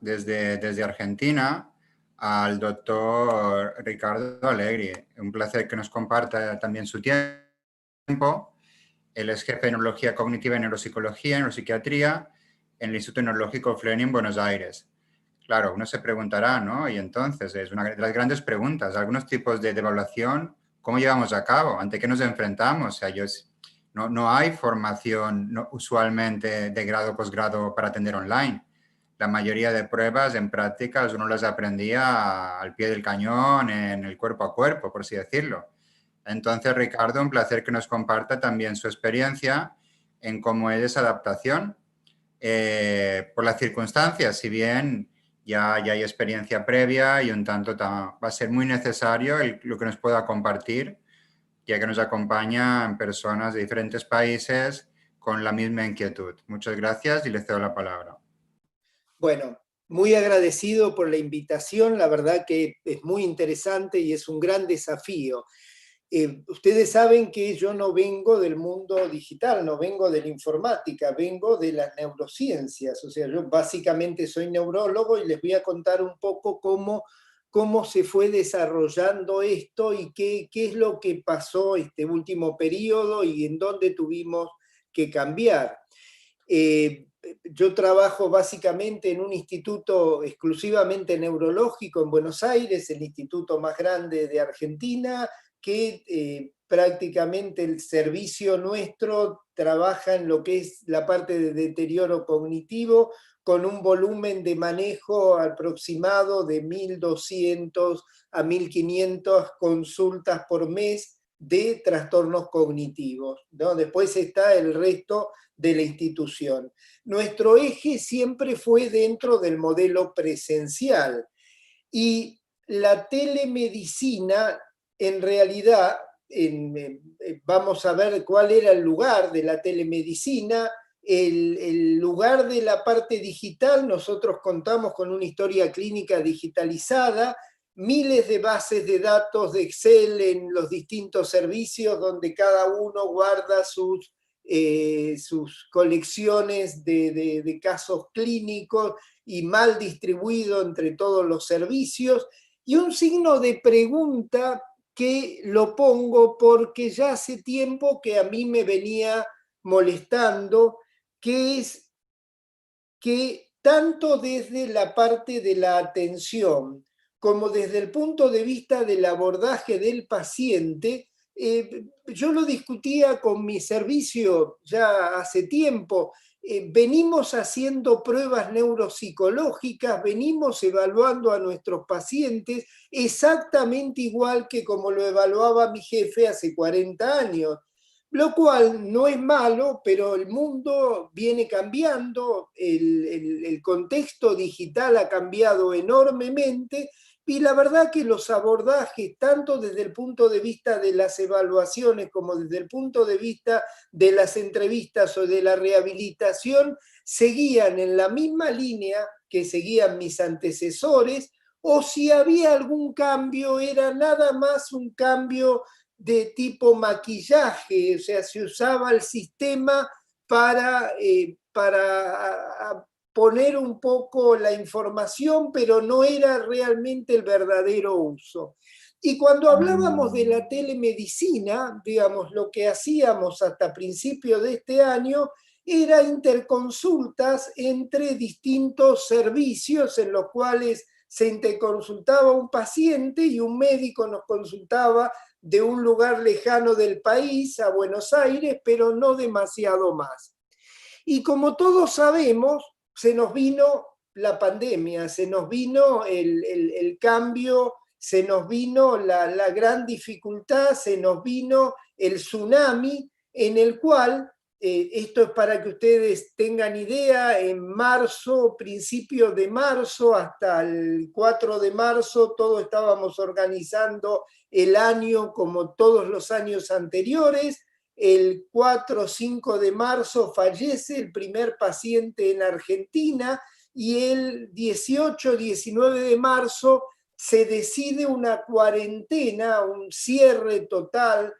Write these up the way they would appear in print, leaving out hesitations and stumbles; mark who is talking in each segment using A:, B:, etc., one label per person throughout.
A: desde Argentina al doctor Ricardo Allegri. Un placer que nos comparta también su tiempo. Él es jefe de Neurología Cognitiva y Neuropsicología, Neuropsiquiatría en el Instituto Neurológico Fleury en Buenos Aires. Claro, uno se preguntará, ¿no? Y entonces, es una de las grandes preguntas, algunos tipos de evaluación, ¿cómo llevamos a cabo? ¿Ante qué nos enfrentamos? O sea, no hay formación usualmente de grado o posgrado para atender online. La mayoría de pruebas en prácticas uno las aprendía al pie del cañón, en el cuerpo a cuerpo, por así decirlo. Entonces, Ricardo, un placer que nos comparta también su experiencia en cómo es esa adaptación por las circunstancias, si bien ya hay experiencia previa y un tanto va a ser muy necesario lo que nos pueda compartir, ya que nos acompañan personas de diferentes países con la misma inquietud. Muchas gracias y le cedo la palabra.
B: Bueno, muy agradecido por la invitación, la verdad que es muy interesante y es un gran desafío. Ustedes saben que yo no vengo del mundo digital, no vengo de la informática, vengo de las neurociencias, o sea, yo básicamente soy neurólogo y les voy a contar un poco cómo se fue desarrollando esto y qué es lo que pasó este último periodo y en dónde tuvimos que cambiar. Yo trabajo básicamente en un instituto exclusivamente neurológico en Buenos Aires, el instituto más grande de Argentina, que prácticamente el servicio nuestro trabaja en lo que es la parte de deterioro cognitivo, con un volumen de manejo aproximado de 1.200 a 1.500 consultas por mes de trastornos cognitivos, ¿no? Después está el resto de la institución. Nuestro eje siempre fue dentro del modelo presencial y la telemedicina, en realidad, vamos a ver cuál era el lugar de la telemedicina. El lugar de la parte digital, nosotros contamos con una historia clínica digitalizada, miles de bases de datos de Excel en los distintos servicios donde cada uno guarda sus colecciones de casos clínicos y mal distribuido entre todos los servicios. Y un signo de pregunta que lo pongo porque ya hace tiempo que a mí me venía molestando, que es que tanto desde la parte de la atención como desde el punto de vista del abordaje del paciente, yo lo discutía con mi servicio ya hace tiempo. Venimos haciendo pruebas neuropsicológicas, venimos evaluando a nuestros pacientes exactamente igual que como lo evaluaba mi jefe hace 40 años. Lo cual no es malo, pero el mundo viene cambiando, el contexto digital ha cambiado enormemente y la verdad que los abordajes, tanto desde el punto de vista de las evaluaciones como desde el punto de vista de las entrevistas o de la rehabilitación, seguían en la misma línea que seguían mis antecesores, o si había algún cambio, era nada más un cambio de tipo maquillaje, o sea, se usaba el sistema para poner un poco la información, pero no era realmente el verdadero uso. Y cuando hablábamos de la telemedicina, digamos, lo que hacíamos hasta principios de este año era interconsultas entre distintos servicios en los cuales se interconsultaba un paciente y un médico nos consultaba de un lugar lejano del país a Buenos Aires, pero no demasiado más. Y como todos sabemos, se nos vino la pandemia, se nos vino el cambio, se nos vino la gran dificultad, se nos vino el tsunami en el cual, esto es para que ustedes tengan idea, en marzo, principios de marzo, hasta el 4 de marzo, todos estábamos organizando el año como todos los años anteriores. El 4 o 5 de marzo fallece el primer paciente en Argentina y el 18-19 de marzo se decide una cuarentena, un cierre total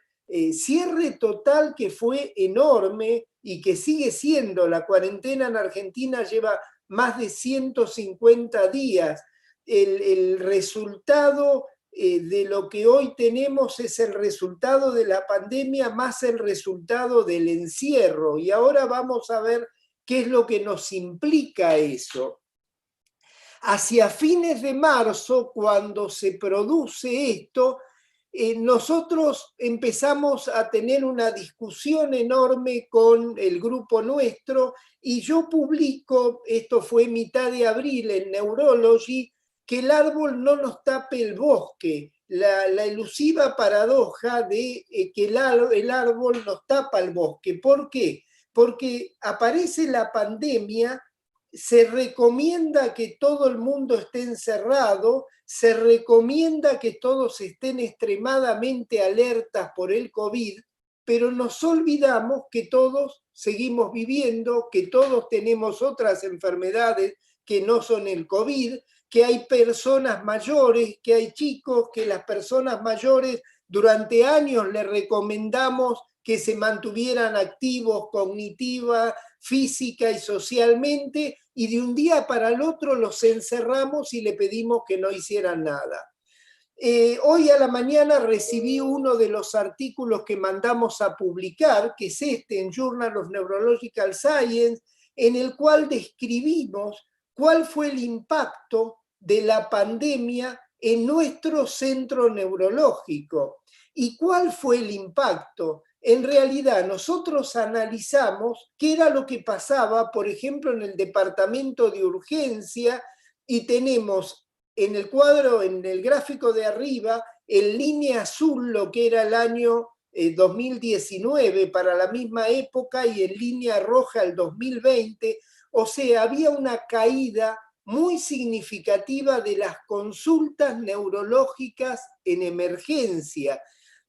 B: que fue enorme y que sigue siendo. La cuarentena en Argentina lleva más de 150 días. El resultado de lo que hoy tenemos es el resultado de la pandemia más el resultado del encierro. Y ahora vamos a ver qué es lo que nos implica eso. Hacia fines de marzo, cuando se produce esto, nosotros empezamos a tener una discusión enorme con el grupo nuestro y yo publico, esto fue mitad de abril en Neurology, que el árbol no nos tape el bosque, la elusiva paradoja de que el árbol nos tapa el bosque. ¿Por qué? Porque aparece la pandemia, se recomienda que todo el mundo esté encerrado, se recomienda que todos estén extremadamente alertas por el COVID, pero nos olvidamos que todos seguimos viviendo, que todos tenemos otras enfermedades que no son el COVID, que hay personas mayores, que hay chicos, que las personas mayores durante años les recomendamos que se mantuvieran activos cognitiva, física y socialmente, y de un día para el otro los encerramos y le pedimos que no hicieran nada. Hoy a la mañana recibí uno de los artículos que mandamos a publicar, que es este en Journal of Neurological Science, en el cual describimos cuál fue el impacto de la pandemia en nuestro centro neurológico. ¿Y cuál fue el impacto? En realidad nosotros analizamos qué era lo que pasaba, por ejemplo, en el departamento de urgencia, y tenemos en el cuadro, en el gráfico de arriba, en línea azul lo que era el año 2019 para la misma época y en línea roja el 2020. O sea, había una caída muy significativa de las consultas neurológicas en emergencia.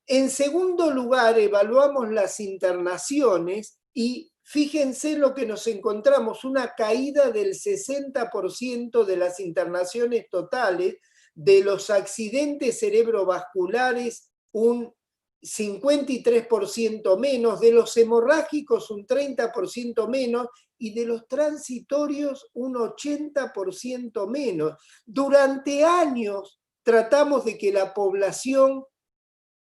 B: En segundo lugar, evaluamos las internaciones y fíjense lo que nos encontramos, una caída del 60% de las internaciones totales, de los accidentes cerebrovasculares un 53% menos, de los hemorrágicos un 30% menos y de los transitorios un 80% menos. Durante años tratamos de que la población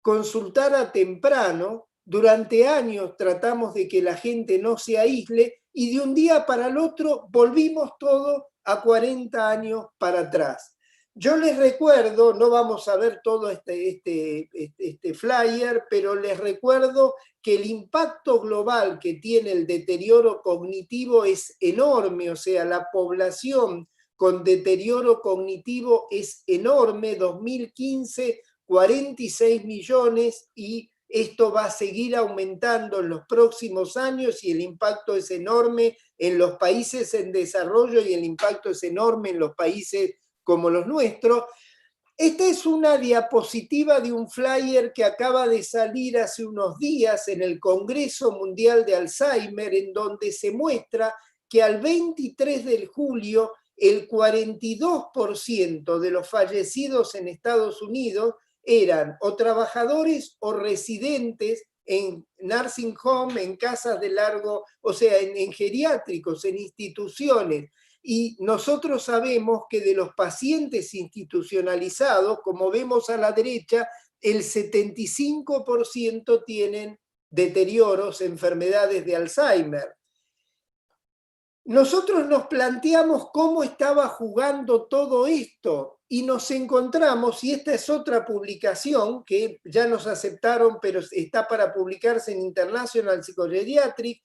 B: consultara temprano, durante años tratamos de que la gente no se aísle y de un día para el otro volvimos todo a 40 años para atrás. Yo les recuerdo, no vamos a ver todo este flyer, pero les recuerdo que el impacto global que tiene el deterioro cognitivo es enorme, o sea, la población con deterioro cognitivo es enorme. 2015, 46 millones y esto va a seguir aumentando en los próximos años y el impacto es enorme en los países en desarrollo y el impacto es enorme en los países como los nuestros. Esta es una diapositiva de un flyer que acaba de salir hace unos días en el Congreso Mundial de Alzheimer, en donde se muestra que al 23 de julio el 42% de los fallecidos en Estados Unidos eran o trabajadores o residentes en nursing home, en casas de largo, o sea, en geriátricos, en instituciones. Y nosotros sabemos que de los pacientes institucionalizados, como vemos a la derecha, el 75% tienen deterioros, enfermedades de Alzheimer. Nosotros nos planteamos cómo estaba jugando todo esto y nos encontramos, y esta es otra publicación que ya nos aceptaron, pero está para publicarse en International Psychogeriatric,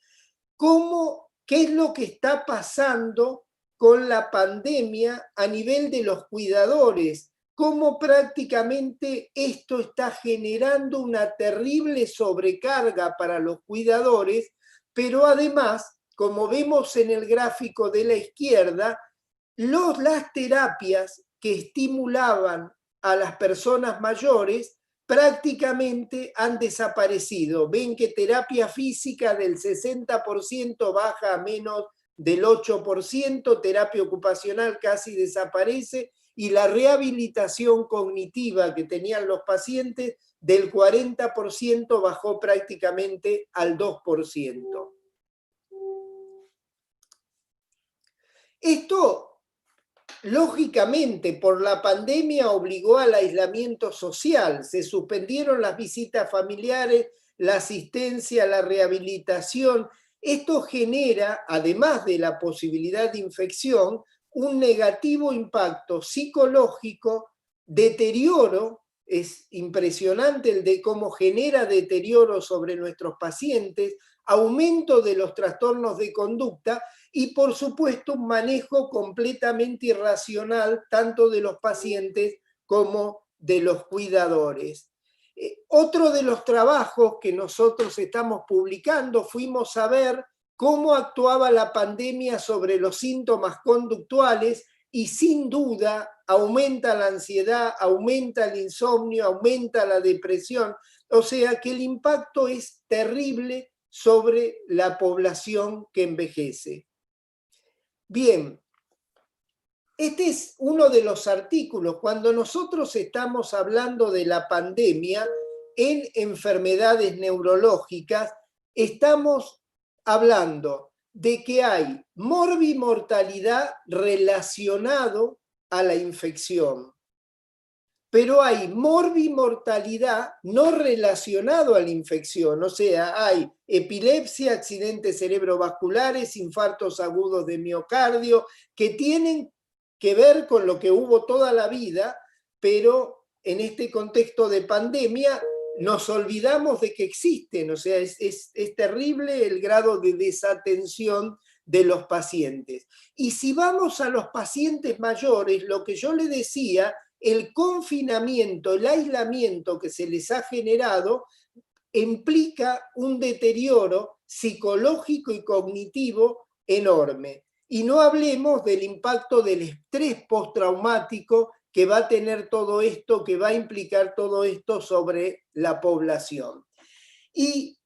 B: qué es lo que está pasando con la pandemia a nivel de los cuidadores, cómo prácticamente esto está generando una terrible sobrecarga para los cuidadores, pero además, como vemos en el gráfico de la izquierda, las terapias que estimulaban a las personas mayores prácticamente han desaparecido. Ven que terapia física del 60% baja a menos del 8%, terapia ocupacional casi desaparece y la rehabilitación cognitiva que tenían los pacientes del 40% bajó prácticamente al 2%. Esto, lógicamente, por la pandemia obligó al aislamiento social, se suspendieron las visitas familiares, la asistencia, la rehabilitación. Esto genera, además de la posibilidad de infección, un negativo impacto psicológico, deterioro. Es impresionante el de cómo genera deterioro sobre nuestros pacientes, aumento de los trastornos de conducta y, por supuesto, un manejo completamente irracional tanto de los pacientes como de los cuidadores. Otro de los trabajos que nosotros estamos publicando, fuimos a ver cómo actuaba la pandemia sobre los síntomas conductuales y sin duda aumenta la ansiedad, aumenta el insomnio, aumenta la depresión. O sea que el impacto es terrible sobre la población que envejece. Bien, este es uno de los artículos. Cuando nosotros estamos hablando de la pandemia en enfermedades neurológicas, estamos hablando de que hay morbimortalidad relacionado a la infección, pero hay morbimortalidad no relacionado a la infección, o sea, hay epilepsia, accidentes cerebrovasculares, infartos agudos de miocardio, que tienen que ver con lo que hubo toda la vida, pero en este contexto de pandemia nos olvidamos de que existen, o sea, es terrible el grado de desatención de los pacientes. Y si vamos a los pacientes mayores, lo que yo le decía, el confinamiento, el aislamiento que se les ha generado implica un deterioro psicológico y cognitivo enorme. Y no hablemos del impacto del estrés postraumático que va a tener todo esto, que va a implicar todo esto sobre la población. Y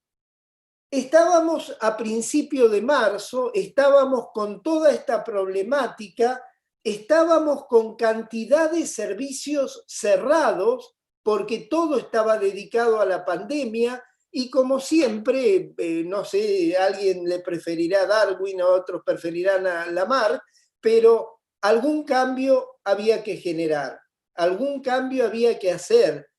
B: estábamos a principio de marzo, estábamos con toda esta problemática, estábamos con cantidad de servicios cerrados porque todo estaba dedicado a la pandemia y como siempre, no sé, alguien le preferirá a Darwin, a otros preferirán a Lamarck, pero algún cambio había que generar, algún cambio había que hacer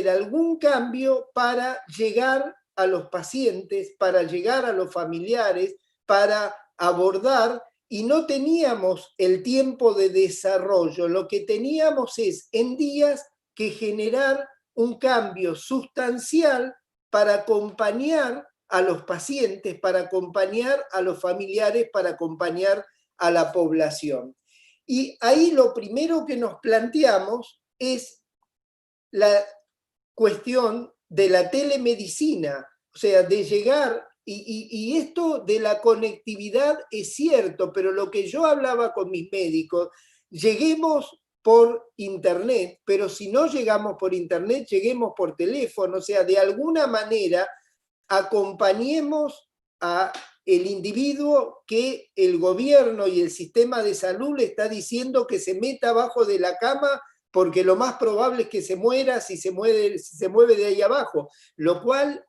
B: algún cambio para llegar a los pacientes, para llegar a los familiares, para abordar, y no teníamos el tiempo de desarrollo, lo que teníamos es en días que generar un cambio sustancial para acompañar a los pacientes, para acompañar a los familiares, para acompañar a la población. Y ahí lo primero que nos planteamos es la cuestión de la telemedicina, o sea, de llegar, y esto de la conectividad es cierto, pero lo que yo hablaba con mis médicos, lleguemos por internet, pero si no llegamos por internet, lleguemos por teléfono, o sea, de alguna manera acompañemos a el individuo que el gobierno y el sistema de salud le está diciendo que se meta abajo de la cama porque lo más probable es que se muera si se mueve de ahí abajo, lo cual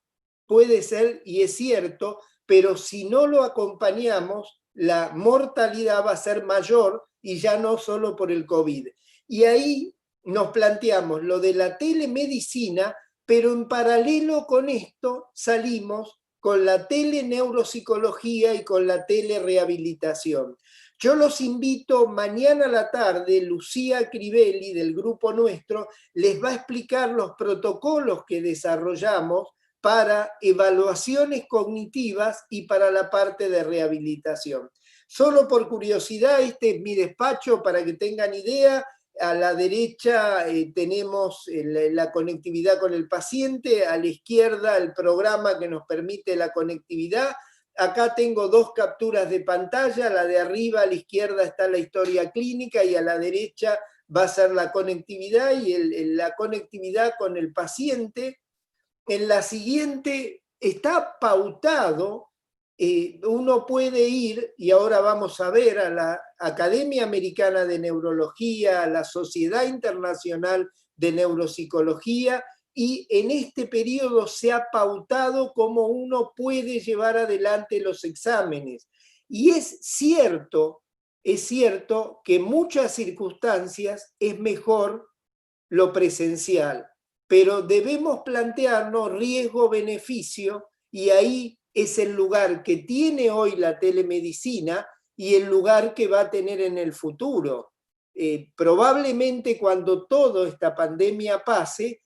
B: puede ser y es cierto, pero si no lo acompañamos, la mortalidad va a ser mayor y ya no solo por el COVID. Y ahí nos planteamos lo de la telemedicina, pero en paralelo con esto salimos con la teleneuropsicología y con la telerehabilitación. Yo los invito mañana a la tarde, Lucía Crivelli del grupo nuestro les va a explicar los protocolos que desarrollamos para evaluaciones cognitivas y para la parte de rehabilitación. Solo por curiosidad, este es mi despacho para que tengan idea. A la derecha tenemos la conectividad con el paciente, a la izquierda el programa que nos permite la conectividad. Acá tengo dos capturas de pantalla, la de arriba a la izquierda está la historia clínica y a la derecha va a ser la conectividad y la conectividad con el paciente. En la siguiente está pautado, uno puede ir, y ahora vamos a ver, a la Academia Americana de Neurología, a la Sociedad Internacional de Neuropsicología, y en este periodo se ha pautado cómo uno puede llevar adelante los exámenes. Y es cierto es cierto que en muchas circunstancias es mejor lo presencial, pero debemos plantearnos riesgo-beneficio y ahí es el lugar que tiene hoy la telemedicina y el lugar que va a tener en el futuro. Probablemente cuando toda esta pandemia pase,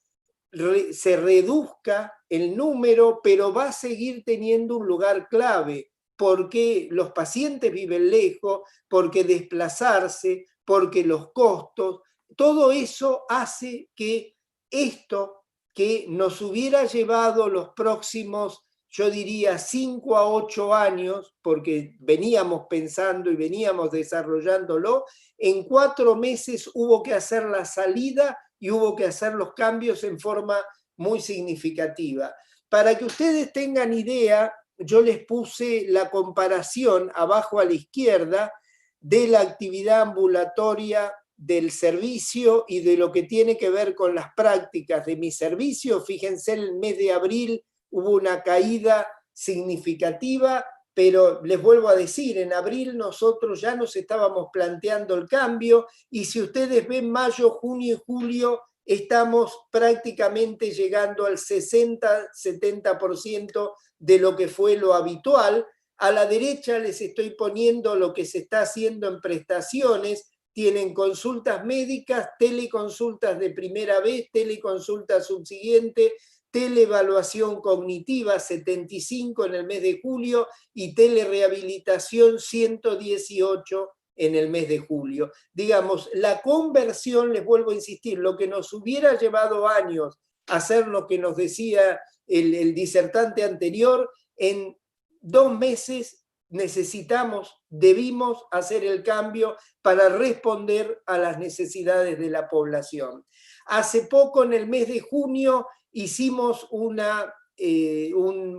B: se reduzca el número, pero va a seguir teniendo un lugar clave, porque los pacientes viven lejos, porque desplazarse, porque los costos, todo eso hace que esto que nos hubiera llevado los próximos, yo diría, 5 a 8 años, porque veníamos pensando y veníamos desarrollándolo, en 4 meses hubo que hacer la salida y hubo que hacer los cambios en forma muy significativa. Para que ustedes tengan idea, yo les puse la comparación abajo a la izquierda de la actividad ambulatoria del servicio y de lo que tiene que ver con las prácticas de mi servicio. Fíjense, en el mes de abril hubo una caída significativa, pero les vuelvo a decir, en abril nosotros ya nos estábamos planteando el cambio y si ustedes ven mayo, junio y julio, estamos prácticamente llegando al 60-70% de lo que fue lo habitual. A la derecha les estoy poniendo lo que se está haciendo en prestaciones. Tienen consultas médicas, teleconsultas de primera vez, teleconsultas subsiguiente, teleevaluación cognitiva 75 en el mes de julio y telerehabilitación 118 en el mes de julio. Digamos, la conversión, les vuelvo a insistir, lo que nos hubiera llevado años hacer lo que nos decía el disertante anterior, en 2 meses debimos hacer el cambio para responder a las necesidades de la población. Hace poco, en el mes de junio, hicimos un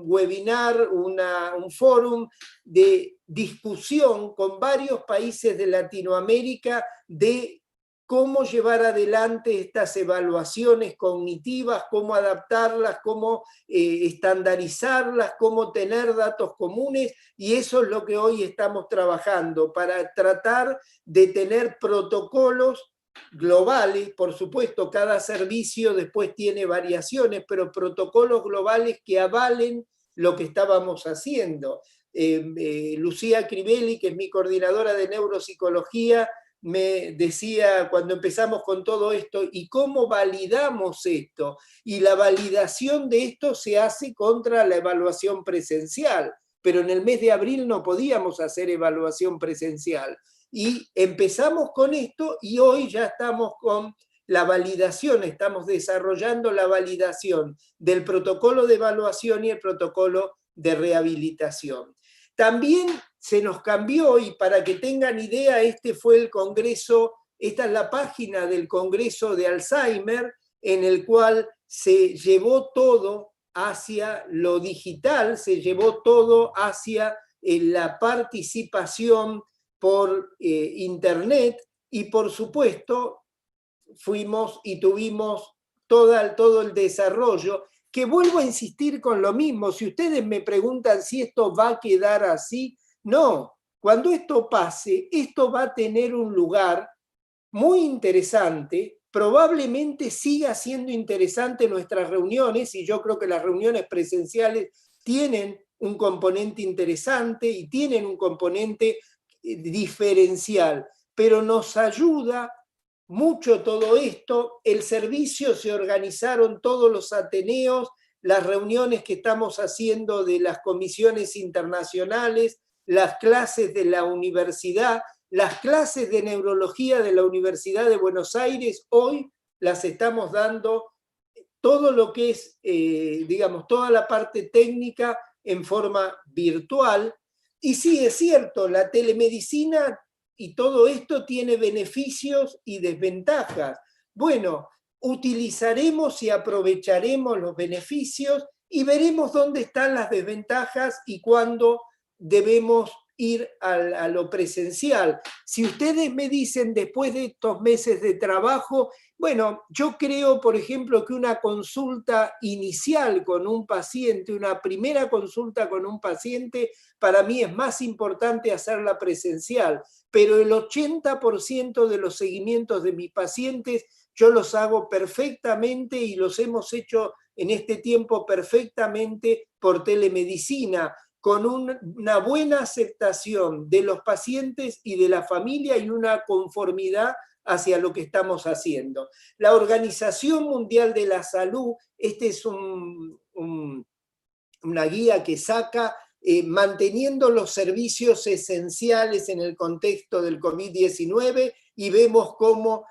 B: webinar, un fórum de discusión con varios países de Latinoamérica de cómo llevar adelante estas evaluaciones cognitivas, cómo adaptarlas, cómo estandarizarlas, cómo tener datos comunes, y eso es lo que hoy estamos trabajando para tratar de tener protocolos globales. Por supuesto, cada servicio después tiene variaciones, pero protocolos globales que avalen lo que estábamos haciendo. Lucía Crivelli, que es mi coordinadora de neuropsicología, me decía cuando empezamos con todo esto, ¿y cómo validamos esto? Y la validación de esto se hace contra la evaluación presencial, pero en el mes de abril no podíamos hacer evaluación presencial. Y empezamos con esto y hoy ya estamos con la validación, estamos desarrollando la validación del protocolo de evaluación y el protocolo de rehabilitación. También se nos cambió, y para que tengan idea, este fue el congreso, esta es la página del congreso de Alzheimer, en el cual se llevó todo hacia lo digital, se llevó todo hacia la participación por internet, y por supuesto fuimos y tuvimos todo el desarrollo, que vuelvo a insistir con lo mismo. Si ustedes me preguntan si esto va a quedar así, no. Cuando esto pase, esto va a tener un lugar muy interesante. Probablemente siga siendo interesante nuestras reuniones, y yo creo que las reuniones presenciales tienen un componente interesante y tienen un componente diferencial, pero nos ayuda mucho todo esto. El servicio se organizaron todos los ateneos, las reuniones que estamos haciendo de las comisiones internacionales, las clases de la universidad, las clases de neurología de la Universidad de Buenos Aires, hoy las estamos dando todo lo que es, digamos, toda la parte técnica en forma virtual. Y sí, es cierto, la telemedicina y todo esto tiene beneficios y desventajas. Bueno, utilizaremos y aprovecharemos los beneficios y veremos dónde están las desventajas y cuándo debemos ir a lo presencial. Si ustedes me dicen después de estos meses de trabajo, bueno, yo creo, por ejemplo, que una consulta inicial con un paciente, una primera consulta con un paciente, para mí es más importante hacerla presencial, pero el 80% de los seguimientos de mis pacientes yo los hago perfectamente y los hemos hecho en este tiempo perfectamente por telemedicina, con una buena aceptación de los pacientes y de la familia y una conformidad hacia lo que estamos haciendo. La Organización Mundial de la Salud, este es una guía que saca manteniendo los servicios esenciales en el contexto del COVID-19 y vemos cómo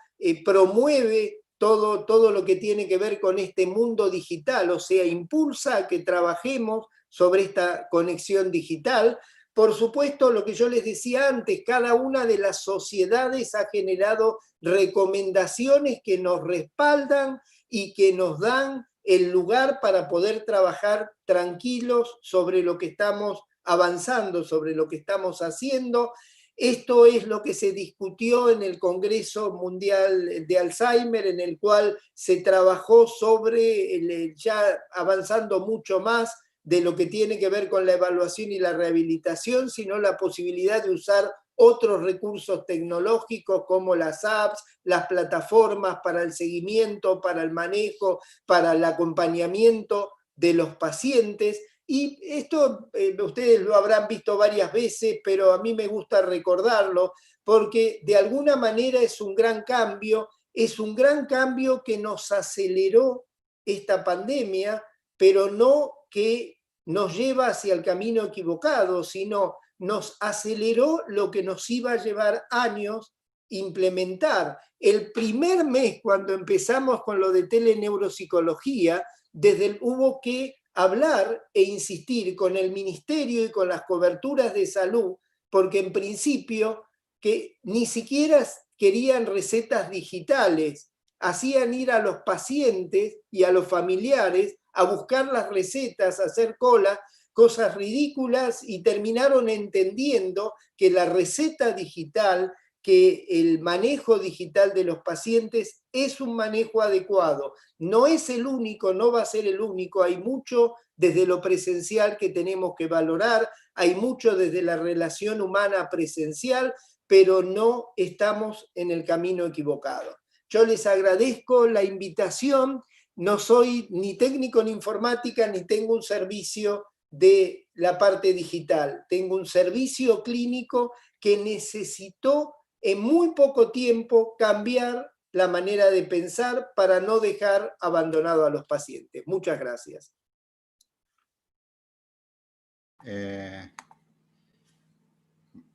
B: promueve todo lo que tiene que ver con este mundo digital, o sea, impulsa a que trabajemos sobre esta conexión digital. Por supuesto, lo que yo les decía antes, cada una de las sociedades ha generado recomendaciones que nos respaldan y que nos dan el lugar para poder trabajar tranquilos sobre lo que estamos avanzando, sobre lo que estamos haciendo. Esto es lo que se discutió en el Congreso Mundial de Alzheimer, en el cual se trabajó sobre, ya avanzando mucho más de lo que tiene que ver con la evaluación y la rehabilitación, sino la posibilidad de usar otros recursos tecnológicos como las apps, las plataformas para el seguimiento, para el manejo, para el acompañamiento de los pacientes. Y esto ustedes lo habrán visto varias veces, pero a mí me gusta recordarlo porque de alguna manera es un gran cambio que nos aceleró esta pandemia, pero no que nos lleva hacia el camino equivocado, sino nos aceleró lo que nos iba a llevar años implementar. El primer mes, cuando empezamos con lo de teleneuropsicología, hubo que hablar e insistir con el ministerio y con las coberturas de salud, porque en principio que ni siquiera querían recetas digitales, hacían ir a los pacientes y a los familiares a buscar las recetas, a hacer cola, cosas ridículas, y terminaron entendiendo que la receta digital, que el manejo digital de los pacientes es un manejo adecuado. No es el único, no va a ser el único, hay mucho desde lo presencial que tenemos que valorar, hay mucho desde la relación humana presencial, pero no estamos en el camino equivocado. Yo les agradezco la invitación, no soy ni técnico en informática, ni tengo un servicio de la parte digital. Tengo un servicio clínico que necesitó en muy poco tiempo cambiar la manera de pensar para no dejar abandonado a los pacientes. Muchas gracias.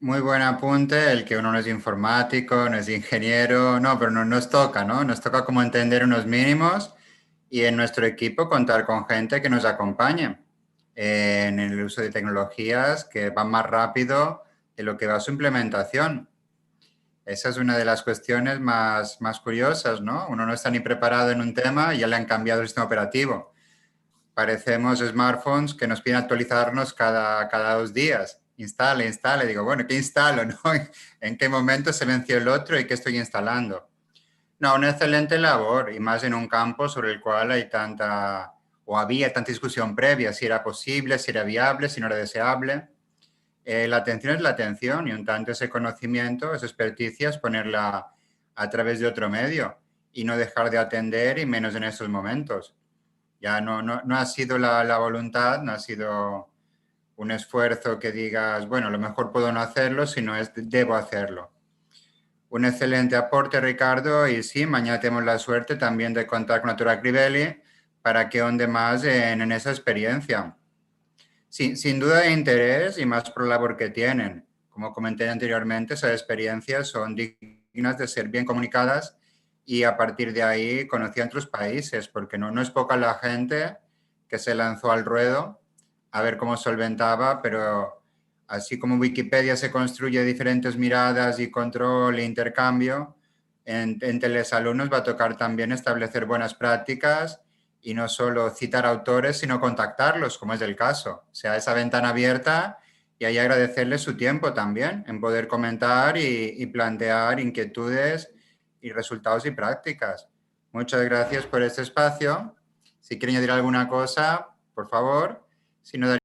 A: Muy buen apunte, el que uno no es informático, no es ingeniero, no, pero nos toca, ¿no? Nos toca como entender unos mínimos y en nuestro equipo contar con gente que nos acompañe en el uso de tecnologías que van más rápido de lo que va su implementación. Esa es una de las cuestiones más curiosas, ¿no? Uno no está ni preparado en un tema y ya le han cambiado el sistema operativo. Parecemos smartphones que nos piden actualizarnos cada 2 días. Instale. Digo, bueno, ¿qué instalo? ¿No? ¿En qué momento se venció el otro y qué estoy instalando? No, una excelente labor y más en un campo sobre el cual hay había tanta discusión previa, si era posible, si era viable, si no era deseable. La atención es la atención y un tanto ese conocimiento, esa experticia es ponerla a través de otro medio y no dejar de atender y menos en esos momentos. Ya no ha sido la voluntad, no ha sido un esfuerzo que digas, bueno, a lo mejor puedo no hacerlo, sino debo hacerlo. Un excelente aporte, Ricardo, y sí, mañana tenemos la suerte también de contar con Natura Crivelli para que onde más en esa experiencia. Sí, sin duda de interés y más por la labor que tienen. Como comenté anteriormente, esas experiencias son dignas de ser bien comunicadas y a partir de ahí conocí a otros países, porque no es poca la gente que se lanzó al ruedo a ver cómo solventaba, pero así como Wikipedia se construye diferentes miradas y control e intercambio, en Telesalud nos va a tocar también establecer buenas prácticas y no solo citar autores, sino contactarlos, como es el caso. O sea, esa ventana abierta y ahí agradecerles su tiempo también en poder comentar y plantear inquietudes y resultados y prácticas. Muchas gracias por este espacio. Si quieren añadir alguna cosa, por favor. Si no,